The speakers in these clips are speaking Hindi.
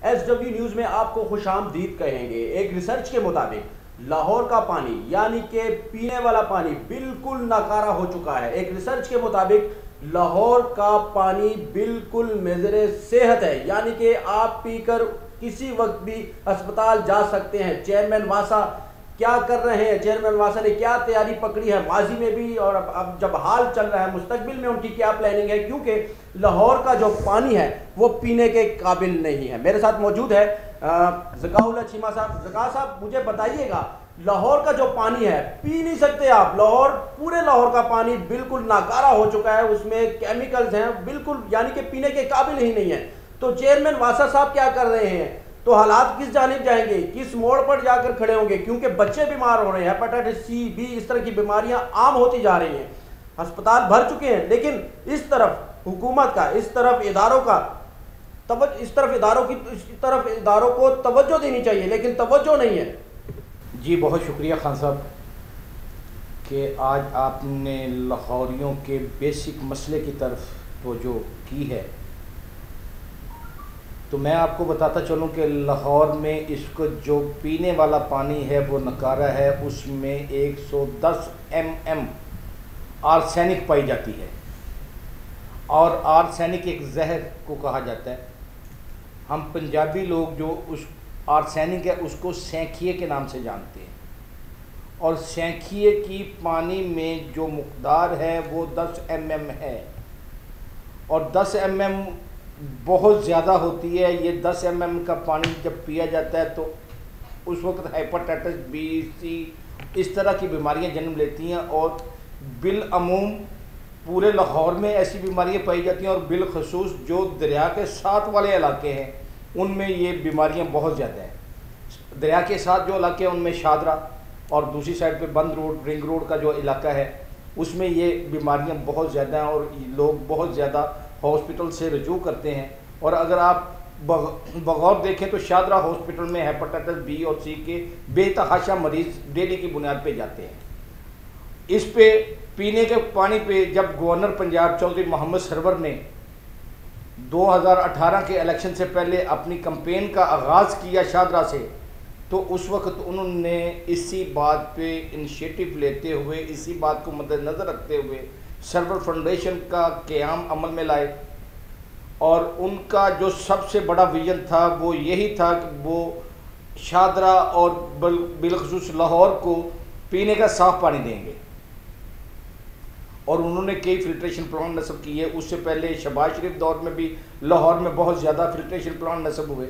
SW न्यूज़ में आपको खुशामदीद कहेंगे। एक रिसर्च के मुताबिक लाहौर का पानी यानी कि पीने वाला पानी बिल्कुल नाकारा हो चुका है। एक रिसर्च के मुताबिक लाहौर का पानी बिल्कुल मेजर सेहत है, यानी कि आप पीकर किसी वक्त भी अस्पताल जा सकते हैं। चेयरमैन वासा क्या कर रहे हैं, चेयरमैन वासा ने क्या तैयारी पकड़ी है माजी में भी, और अब जब हाल चल रहा है मुस्तकबिल में उनकी क्या प्लानिंग है, क्योंकि लाहौर का जो पानी है वो पीने के काबिल नहीं है। मेरे साथ मौजूद है ज़काउल्लाह चीमा साहब। ज़का साहब, मुझे बताइएगा, लाहौर का जो पानी है पी नहीं सकते आप। लाहौर, पूरे लाहौर का पानी बिल्कुल नाकारा हो चुका है, उसमें केमिकल्स हैं बिल्कुल, यानी कि पीने के काबिल ही नहीं है। तो चेयरमैन वासा साहब क्या कर रहे हैं, तो हालात किस जानिब जाएंगे, किस मोड़ पर जाकर खड़े होंगे, क्योंकि बच्चे बीमार हो रहे हैं, हेपेटाइटिस C, B, इस तरह की बीमारियां आम होती जा रही हैं, अस्पताल भर चुके हैं, लेकिन इस तरफ हुकूमत का, इस तरफ इदारों का इस तरफ इदारों को तवज्जो देनी चाहिए, लेकिन तवज्जो नहीं है। जी बहुत शुक्रिया खान साहब कि आज आपने लाहौरियों के बेसिक मसले की तरफ तवज्जो की है। तो मैं आपको बताता चलूं कि लाहौर में इसको जो पीने वाला पानी है वो नकारा है, उसमें 110 mm आर्सेनिक पाई जाती है, और आर्सेनिक एक जहर को कहा जाता है। हम पंजाबी लोग जो उस आर्सेनिक है उसको सैंखिए के नाम से जानते हैं, और सैंखिए की पानी में जो मकदार है वो 10 mm है, और 10 mm बहुत ज़्यादा होती है। ये 10 mm का पानी जब पिया जाता है तो उस वक्त हेपेटाइटिस B, C इस तरह की बीमारियां जन्म लेती हैं, और बिलअमूम पूरे लाहौर में ऐसी बीमारियां पाई जाती हैं, और बिलखसूस जो दरिया के साथ वाले इलाके हैं उनमें ये बीमारियां बहुत ज़्यादा हैं। दरिया के साथ जो इलाके हैं उनमें शादरा, और दूसरी साइड पे बंद रोड, रिंग रोड का जो इलाका है उसमें ये बीमारियां बहुत ज़्यादा हैं, और लोग बहुत ज़्यादा हॉस्पिटल से रजू करते हैं। और अगर आप बगौर देखें तो शादरा हॉस्पिटल में हेपेटाइटिस B और C के बेतहाशा मरीज़ डेली की बुनियाद पे जाते हैं। इस पे पीने के पानी पे जब गवर्नर पंजाब चौधरी मोहम्मद सरवर ने 2018 के इलेक्शन से पहले अपनी कैंपेन का आगाज़ किया शादरा से, तो उस वक्त उन्होंने इसी बात पे इनिशिएटिव लेते हुए, इसी बात को मद्देनज़र रखते हुए सरवर फाउंडेशन का क़याम अमल में लाए, और उनका जो सबसे बड़ा विजन था वो यही था कि वो शादरा और बिलखसूस लाहौर को पीने का साफ़ पानी देंगे। और उन्होंने कई फिल्ट्रेशन प्लांट नस्ब किए। उससे पहले शहबाज शरीफ दौर में भी लाहौर में बहुत ज़्यादा फिल्ट्रेशन प्लांट नस्ब हुए,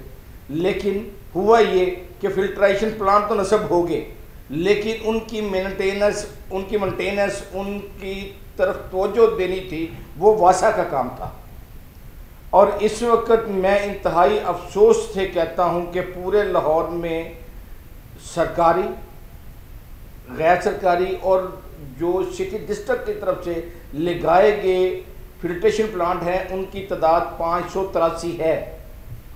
लेकिन हुआ ये कि फिल्ट्रेशन प्लांट तो नस्ब हो गए, लेकिन उनकी मेंटेनेंस उनकी तरफ तवज्जो देनी थी, वो वासा का काम था। और इस वक्त मैं इंतहाई अफसोस से कहता हूँ कि पूरे लाहौर में सरकारी, गैर सरकारी और जो सिटी डिस्ट्रिक्ट की तरफ से लगाए गए फिल्ट्रेशन प्लांट हैं उनकी तादाद 583 है,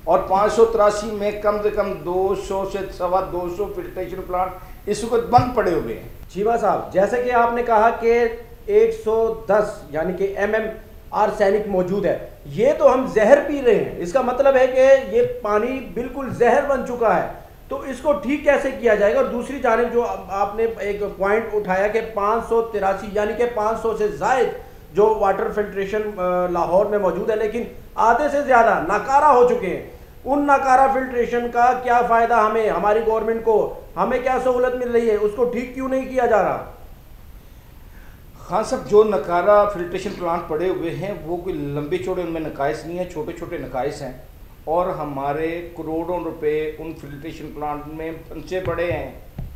और 583 में कम से कम 200 से सवा 200 फिल्ट्रेशन प्लांट इस वक्त बंद पड़े हुए हैं। चीमा साहब, जैसे कि आपने कहा कि 110 यानी कि mm आर्सेनिक मौजूद है, ये तो हम जहर पी रहे हैं, इसका मतलब है कि ये पानी बिल्कुल जहर बन चुका है, तो इसको ठीक कैसे किया जाएगा। और दूसरी जानिब जो आपने एक पॉइंट उठाया कि 583 यानी कि 500 से ज़ायद जो वाटर फिल्ट्रेशन लाहौर में मौजूद है, लेकिन आधे से ज़्यादा नाकारा हो चुके हैं। उन नाकारा फिल्ट्रेशन का क्या फ़ायदा हमें, हमारी गवर्नमेंट को, हमें क्या सहूलत मिल रही है, उसको ठीक क्यों नहीं किया जा रहा। हाँ सब, जो नकारा फिल्ट्रेशन प्लांट पड़े हुए हैं वो कोई लंबे चौड़े उनमें नकाइस नहीं है, छोटे छोटे नकाइस हैं, और हमारे करोड़ों रुपए उन फिल्ट्रेशन प्लांट में फंसे पड़े हैं।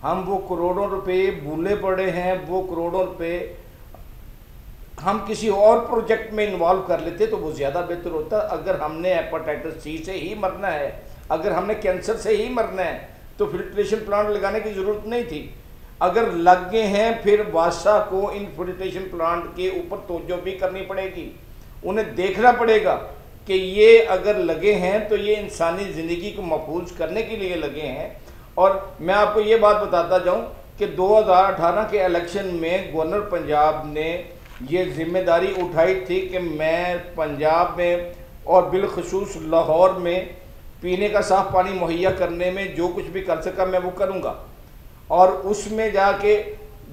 हम वो करोड़ों रुपए भूले पड़े हैं, वो करोड़ों रुपए हम किसी और प्रोजेक्ट में इन्वॉल्व कर लेते तो वो ज़्यादा बेहतर होता। अगर हमने हेपेटाइटिस C से ही मरना है, अगर हमने कैंसर से ही मरना है, तो फिल्ट्रेशन प्लांट लगाने की ज़रूरत नहीं थी। अगर लग गए हैं फिर वासा को इन फिल्ट्रेशन प्लांट के ऊपर तवज्जो भी करनी पड़ेगी, उन्हें देखना पड़ेगा कि ये अगर लगे हैं तो ये इंसानी ज़िंदगी को महफूज करने के लिए लगे हैं। और मैं आपको ये बात बताता जाऊं कि 2018 के इलेक्शन में गवर्नर पंजाब ने ये जिम्मेदारी उठाई थी कि मैं पंजाब में और बिलखसूस लाहौर में पीने का साफ पानी मुहैया करने में जो कुछ भी कर सका मैं वो करूँगा। और उसमें जाके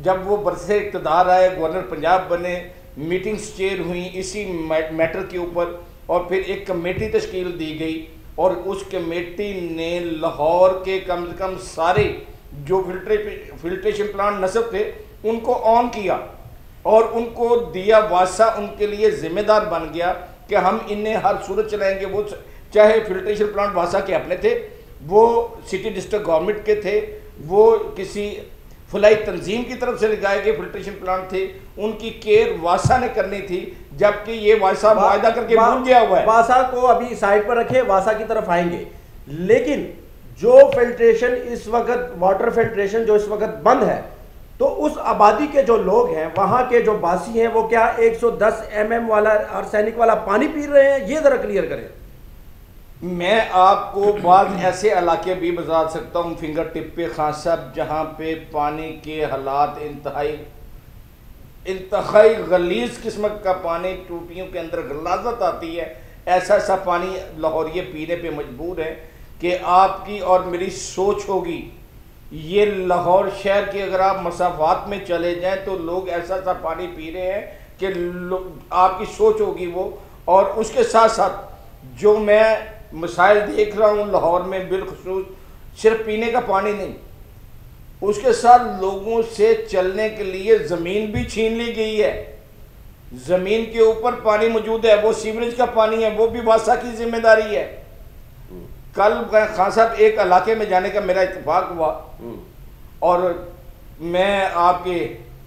जब वो बरसे इक़्तिदार आए, गवर्नर पंजाब बने, मीटिंग्स चेयर हुई इसी मैटर के ऊपर, और फिर एक कमेटी तश्कील दी गई और उस कमेटी ने लाहौर के कम से कम सारे जो फिल्ट्रेशन प्लांट नस्ब थे उनको ऑन किया और उनको दिया वासा, उनके लिए ज़िम्मेदार बन गया कि हम इन्हें हर सूरत चलाएंगे। वो चाहे फिल्ट्रेशन प्लांट वासा के अपने थे, वो सिटी डिस्ट्रिक्ट गवर्नमेंट के थे, वो किसी फलाई तंजीम की तरफ से लगाए गए फिल्ट्रेशन प्लांट थे, उनकी केयर वासा ने करनी थी, जबकि ये वासा मुआहदा करके भूल गया हुआ है। वासा को अभी साइड पर रखे, वासा की तरफ आएंगे। लेकिन जो फिल्ट्रेशन इस वक्त, वाटर फिल्ट्रेशन जो इस वक्त बंद है, तो उस आबादी के जो लोग हैं, वहां के जो बासी हैं, वो क्या 110 mm वाला आर्सेनिक वाला पानी पी रहे हैं? ये जरा क्लियर करें। मैं आपको बाद ऐसे इलाके भी बता सकता हूँ फिंगर टिप पे खान साहब, जहाँ पे पानी के हालात इंतहाई गलीज किस्म का पानी, टूटियों के अंदर गलाजत आती है। ऐसा ऐसा पानी लाहौरिये पीने पे मजबूर है कि आपकी और मेरी सोच होगी, ये लाहौर शहर के अगर आप मसाफात में चले जाएं तो लोग ऐसा ऐसा पानी पी रहे हैं कि आपकी सोच होगी वो। और उसके साथ साथ जो मैं मसाइल देख रहा हूँ लाहौर में, बिलखुसूस सिर्फ पीने का पानी नहीं, उसके साथ लोगों से चलने के लिए ज़मीन भी छीन ली गई है। ज़मीन के ऊपर पानी मौजूद है, वो सीवरेज का पानी है, वो भी वासा की जिम्मेदारी है। कल खान साहब एक इलाके में जाने का मेरा इत्तेफाक हुआ और मैं आपके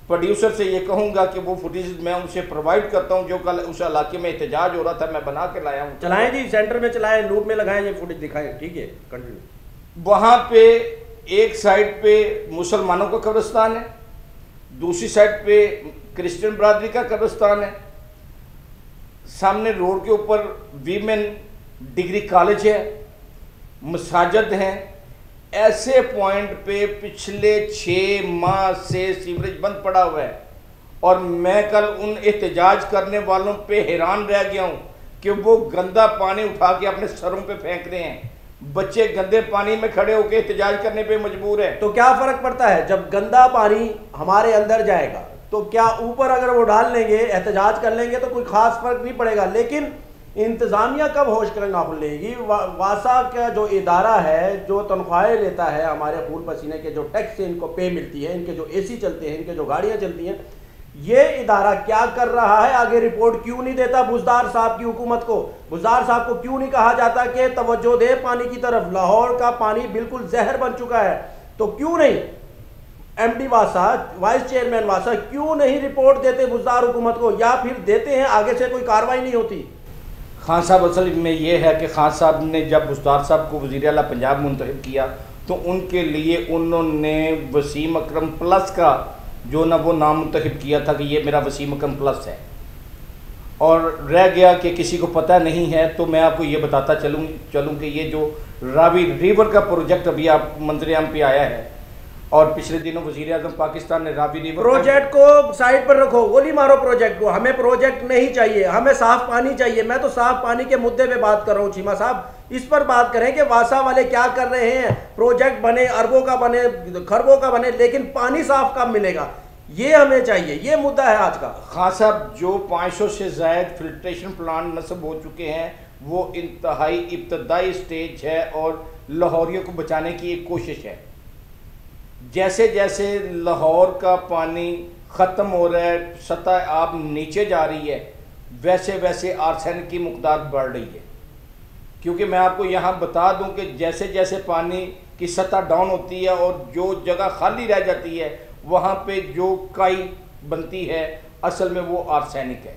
प्रोड्यूसर से ये कहूँगा कि वो फुटेज मैं उनसे प्रोवाइड करता हूँ, जो कल उस इलाके में एहतजाज हो रहा था, मैं बना के लाया हूँ। चलाएं जी, सेंटर में चलाएं, लूप में लगाएं, ये फुटेज दिखाएं। ठीक है, कंटिन्यू। वहाँ पे एक साइड पे मुसलमानों का कब्रिस्तान है, दूसरी साइड पे क्रिश्चियन बरादरी का कब्रिस्तान है, सामने रोड के ऊपर वीमेन डिग्री कॉलेज है, मसाजिद हैं। ऐसे पॉइंट पे पिछले 6 माह से सीवरेज बंद पड़ा हुआ है और मैं कल उन एहतजाज करने वालों पे हैरान रह गया हूँ कि वो गंदा पानी उठा के अपने सरों पे फेंक रहे हैं। बच्चे गंदे पानी में खड़े होकर एहतजाज करने पे मजबूर है। तो क्या फर्क पड़ता है जब गंदा पानी हमारे अंदर जाएगा? तो क्या ऊपर अगर वो डाल लेंगे, एहतजाज कर लेंगे, तो कोई खास फर्क नहीं पड़ेगा। लेकिन इंतज़ामिया कब होश करना खुलेगी? वासा का जो इदारा है, जो तनख्वाहें लेता है, हमारे खून पसीने के जो टैक्स से इनको पे मिलती है, इनके जो एसी चलते हैं, इनके जो गाड़ियाँ चलती हैं, ये इदारा क्या कर रहा है? आगे रिपोर्ट क्यों नहीं देता बुज़दार साहब की हुकूमत को? बुज़दार साहब को क्यों नहीं कहा जाता कि तवज्जो दे पानी की तरफ? लाहौर का पानी बिल्कुल जहर बन चुका है। तो क्यों नहीं एमडी वासा, वाइस चेयरमैन वासा क्यों नहीं रिपोर्ट देते बुज़दार हुकूमत को? या फिर देते हैं, आगे से कोई कार्रवाई नहीं होती? खान साहब असल में ये है कि खान साहब ने जब बुज़दार साहब को वज़ीर आला पंजाब मुंतखब किया तो उनके लिए उन्होंने वसीम अकरम प्लस का जो ना वो नाम मुंतखब किया था कि ये मेरा वसीम अकरम प्लस है, और रह गया कि किसी को पता नहीं है। तो मैं आपको ये बताता चलूँ कि ये जो रावी रिवर का प्रोजेक्ट अभी आप मंजर आम पे आया है और पिछले दिनों वज़ीर आज़म पाकिस्तान ने रावी रिवर प्रोजेक्ट को साइड पर रखो, गोली मारो प्रोजेक्ट को। हमें प्रोजेक्ट नहीं चाहिए, हमें साफ पानी चाहिए। मैं तो साफ पानी के मुद्दे पे बात कर रहा हूँ। चीमा साहब इस पर बात करें कि वासा वाले क्या कर रहे हैं। प्रोजेक्ट बने, अरबों का बने, खरबों का बने, लेकिन पानी साफ कब मिलेगा? ये हमें चाहिए, ये मुद्दा है आज का। खान साहब जो 500 से ज़ायद फिल्ट्रेशन प्लांट नस्ब हो चुके हैं वो इंतहाई इब्तदाई स्टेज है और लाहौरियों को बचाने की एक कोशिश है। जैसे जैसे लाहौर का पानी ख़त्म हो रहा है, सतह आप नीचे जा रही है, वैसे वैसे आर्सेनिक की मकदार बढ़ रही है। क्योंकि मैं आपको यहाँ बता दूं कि जैसे जैसे पानी की सतह डाउन होती है और जो जगह खाली रह जाती है वहाँ पे जो काई बनती है असल में वो आर्सेनिक है।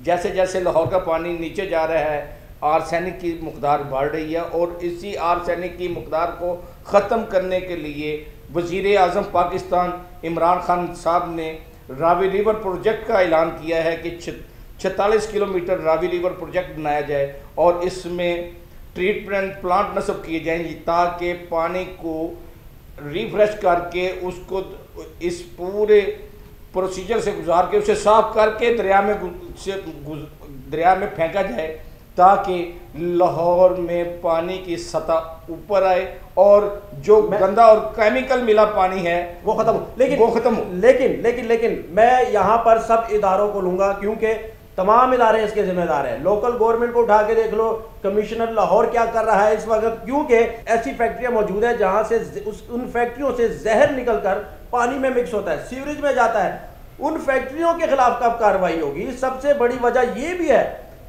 जैसे जैसे लाहौर का पानी नीचे जा रहा है आर्सेनिक की मकदार बढ़ रही है और इसी आर्सेनिक की मकदार को ख़त्म करने के लिए वज़ीर आज़म पाकिस्तान इमरान खान साहब ने रावी रिवर प्रोजेक्ट का ऐलान किया है कि 46 किलोमीटर रावी रिवर प्रोजेक्ट बनाया जाए और इसमें ट्रीटमेंट प्लांट नस्ब किए जाएंगे ताकि पानी को रिफ्रेश करके उसको इस पूरे प्रोसीजर से गुजार के उसे साफ करके दरिया में फेंका जाए ताकि लाहौर में पानी की सतह ऊपर आए और जो गंदा और केमिकल मिला पानी है वो खत्म हो। लेकिन मैं यहाँ पर सब इदारों को लूंगा, क्योंकि तमाम इदारे इसके जिम्मेदार हैं। लोकल गवर्नमेंट को उठा के देख लो, कमिश्नर लाहौर क्या कर रहा है इस वक्त, क्योंकि ऐसी फैक्ट्रियां मौजूद है जहां से उन फैक्ट्रियों से जहर निकलकर पानी में मिक्स होता है, सीवरेज में जाता है। उन फैक्ट्रियों के खिलाफ कब कार्रवाई होगी? सबसे बड़ी वजह यह भी है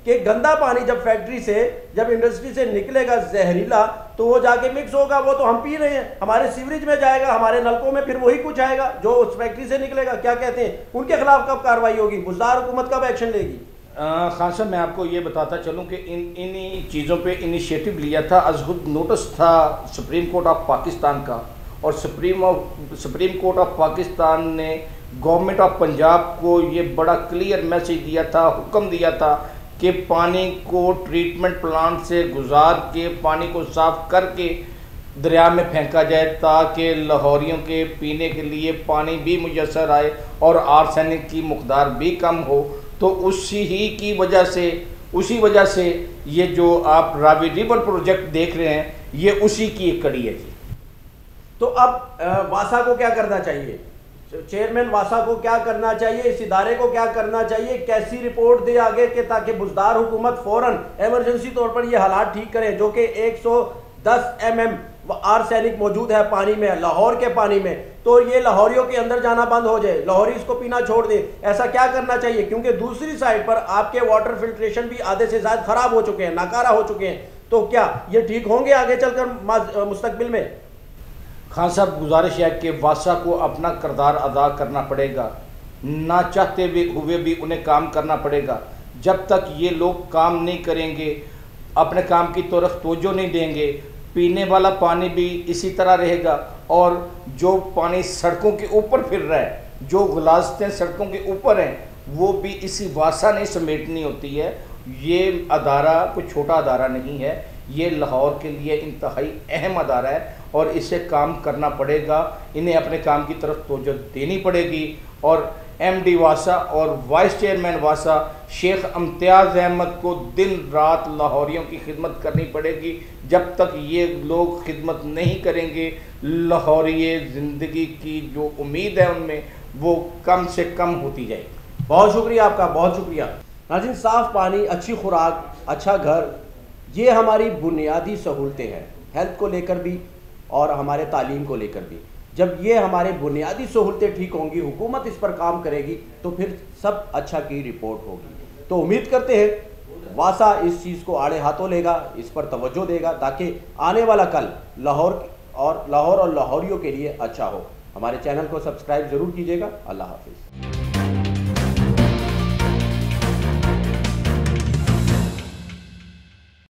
कि गंदा पानी जब फैक्ट्री से, जब इंडस्ट्री से निकलेगा जहरीला, तो वो जाके मिक्स होगा, वो तो हम पी रहे हैं, हमारे सीवरेज में जाएगा, हमारे नलकों में फिर वही कुछ आएगा जो उस फैक्ट्री से निकलेगा। क्या कहते हैं, उनके खिलाफ कब कार्रवाई होगी? बुज़दार हुकूमत कब एक्शन लेगी? खान साहब, मैं आपको ये बताता चलूं कि इन्हीं चीज़ों पे इनिशिएटिव लिया था। अजहुद नोटिस था सुप्रीम कोर्ट ऑफ पाकिस्तान का, और सुप्रीम कोर्ट ऑफ पाकिस्तान ने गवर्नमेंट ऑफ पंजाब को ये बड़ा क्लियर मैसेज दिया था, हुक्म दिया था कि पानी को ट्रीटमेंट प्लांट से गुजार के पानी को साफ करके दरिया में फेंका जाए, ताकि लाहौरियों के पीने के लिए पानी भी मुयसर आए और आर्सेनिक की मकदार भी कम हो। तो उसी वजह से ये जो आप रावी रिवर प्रोजेक्ट देख रहे हैं, ये उसी की एक कड़ी है जी। तो अब वासा को क्या करना चाहिए? चेयरमैन वासा को क्या करना चाहिए? इस इदारे को क्या करना चाहिए? कैसी रिपोर्ट दे आगे के, ताकि बुज़दार हुकूमत फौरन इमरजेंसी तौर पर ये हालात ठीक करे, जो कि 110 mm आर्सेनिक मौजूद है पानी में, लाहौर के पानी में, तो ये लाहौरियों के अंदर जाना बंद हो जाए, लाहौरी इसको पीना छोड़ दे। ऐसा क्या करना चाहिए? क्योंकि दूसरी साइड पर आपके वाटर फिल्ट्रेशन भी आधे से ज्यादा खराब हो चुके हैं, नाकारा हो चुके हैं। तो क्या ये ठीक होंगे आगे चलकर मुस्तकबिल में? खान साहब, गुजारिश है कि वासा को अपना किरदार अदा करना पड़ेगा, ना चाहते हुए भी उन्हें काम करना पड़ेगा। जब तक ये लोग काम नहीं करेंगे, अपने काम की तरफ तवज्जो नहीं देंगे, पीने वाला पानी भी इसी तरह रहेगा, और जो पानी सड़कों के ऊपर फिर रहा है, जो गिलासतें सड़कों के ऊपर हैं, वो भी इसी वासा ने समेटनी होती है। ये अदारा कोई छोटा अदारा नहीं है, ये लाहौर के लिए इंतहाई अहम अदारा है और इसे काम करना पड़ेगा। इन्हें अपने काम की तरफ तवज्जो देनी पड़ेगी, और MD वासा और वाइस चेयरमैन वासा शेख इम्तियाज़ अहमद को दिन रात लाहौरियों की खिदमत करनी पड़ेगी। जब तक ये लोग खिदमत नहीं करेंगे, लाहौरी ज़िंदगी की जो उम्मीद है उनमें, वो कम से कम होती जाएगी। बहुत शुक्रिया आपका, बहुत शुक्रिया। नाज़रीन, साफ़ पानी, अच्छी खुराक, अच्छा घर, ये हमारी बुनियादी सहूलतें हैं, हेल्थ को लेकर भी और हमारे तालीम को लेकर भी। जब ये हमारे बुनियादी सहूलतें ठीक होंगी, हुकूमत इस पर काम करेगी, तो फिर सब अच्छा की रिपोर्ट होगी। तो उम्मीद करते हैं वासा इस चीज़ को आड़े हाथों लेगा, इस पर तवज्जो देगा, ताकि आने वाला कल लाहौर और लाहौरियों के लिए अच्छा हो। हमारे चैनल को सब्सक्राइब ज़रूर कीजिएगा। अल्लाह हाफिज़।